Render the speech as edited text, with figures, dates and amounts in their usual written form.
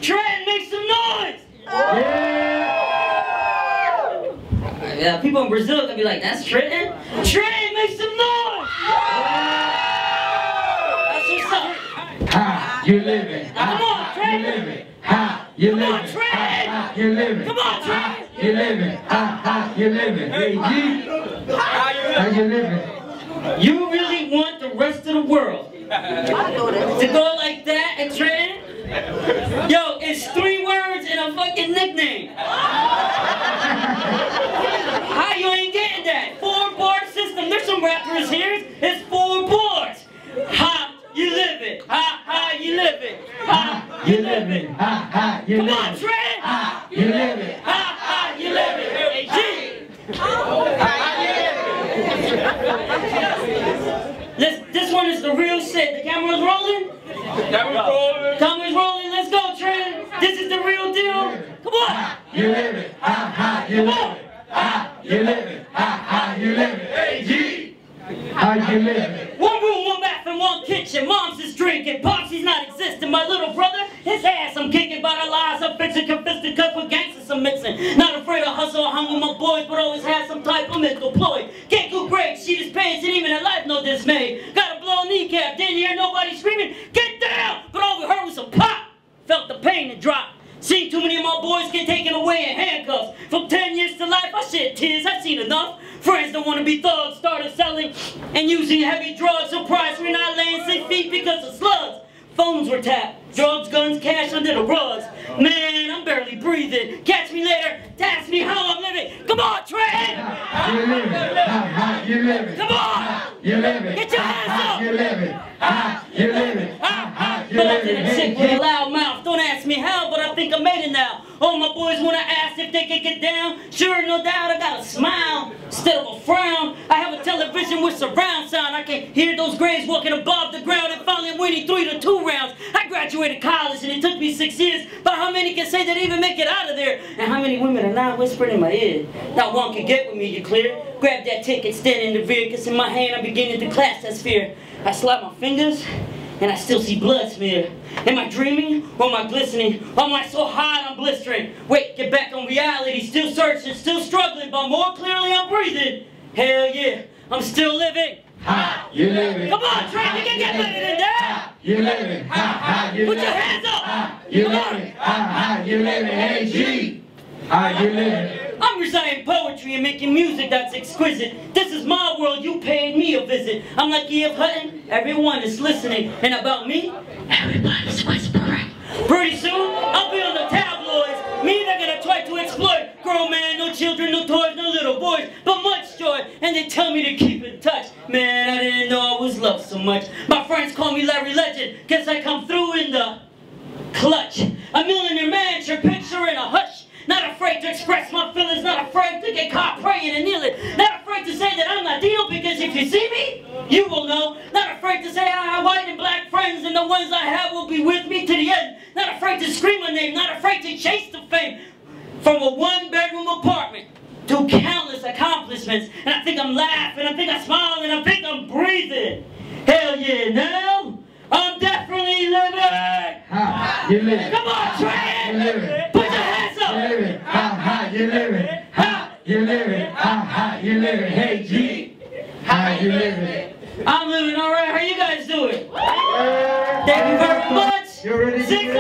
Trent, make some noise! Yeah, people in Brazil gonna be like, that's Trenton? Trent, make some noise! That's what's up. Ha, you living. Come on, Trent! You living. Ha, you Come living. on, Trent! You living. Come on, Trent! You living. Ha, you living. Hey, G. How you living? You really want the rest of the world to go like that and Trent? Yo, it's 3 words and a fucking nickname. How you ain't getting that? 4-bar system. There's some rappers here. It's 4 bars. Ha, you live it. Ha, you live it. Ha, you live it. Ha, you Come living. on, Trent. Ha, you living. Ha, you live it. Hey, G. This one is the real shit. The camera's rolling? Camera's rolling. Let's go, Trent. This is the real deal. Come on. You living. Ha, you living. Ha, you living. Ha, you living. Hey, G. How you living? 1 room, 1 bath, and 1 kitchen. Mom's is drinking. Pops, he's not existing. My little brother, his ass I'm kicking. By the lies I'm fixing. Confisted cut with gangsters I'm mixing. Not afraid to hustle or hung with my boys, but always had some type of mental ploy. Can't go great, she just pants, and even in life no dismay. Got a blow kneecap, didn't hear nobody screaming, get down! But all we heard was some pop. Felt the pain and drop. Seen too many of my boys get taken away in handcuffs. From 10 years to life, I shed tears, I've seen enough. Friends don't want to be thugs, started selling and using heavy drugs. Surprised we're not laying 6 feet because of slugs. Phones were tapped, drugs, guns, cash under the rugs. Man, I'm barely breathing. Catch me later, ask me how I'm living. Come on, Trent! You living. Ha, you living. Come on! You living. Get your hands up! You living. Ha, you living. Ha, you Go up to living. the chick with a loud mouth. Don't ask me how, but I think I made it now. All my boys wanna ask if they can get down. Sure, no doubt, I got a smile instead of a frown. I have a television with surround sound. I can hear those graves walking above the ground and finally winning 3 to 2 rounds. I graduated college and it took me 6 years. But how many can say they even make it out of there? And how many women are now whispering in my ear? Not one can get with me, you clear? Grab that ticket, stand in the rear, cause in my hand I'm beginning to class that sphere. I slap my fingers and I still see blood smear. Am I dreaming or am I glistening? Or am I so hot I'm blistering? Wait, get back on reality. Still searching, still struggling, but more clearly I'm breathing. Hell yeah, I'm still living. Ha, you living. Come on, Trent, we can get better than that. You living. Ha, you Put living. your hands up. Ha, you Come on. living. Ha, you living. Hey, G. How you living? I'm reciting poetry and making music that's exquisite. This is my world, you paid me a visit. I'm like E.F. Hutton, everyone is listening. And about me, everybody's whispering. Pretty soon, I'll be on the tabloids. Me, they're gonna try to exploit. Grown man, no children, no toys, no little boys, but much joy. And they tell me to keep in touch. Man, I didn't know I was loved so much. My friends call me Larry Legend. Guess I come through in the clutch. A millionaire man, your picture in a hush. Not afraid to express my feelings, not afraid to get caught praying and kneeling. Not afraid to say that I'm not deal, because if you see me, you will know. Not afraid to say I have white and black friends, and the ones I have will be with me to the end. Not afraid to scream a name, not afraid to chase the fame. From a 1-bedroom apartment to countless accomplishments. And I think I'm laughing, I think I'm smiling, I think I'm breathing. Hell yeah, now I'm definitely living. Ha, you living. Come on, Trent! You living. Put your hands up! You living. Ha, you living. Ha, you living. Ha, you living. Hey, G. How you living? I'm living all right. How you guys doing? Thank you very much. You ready? 6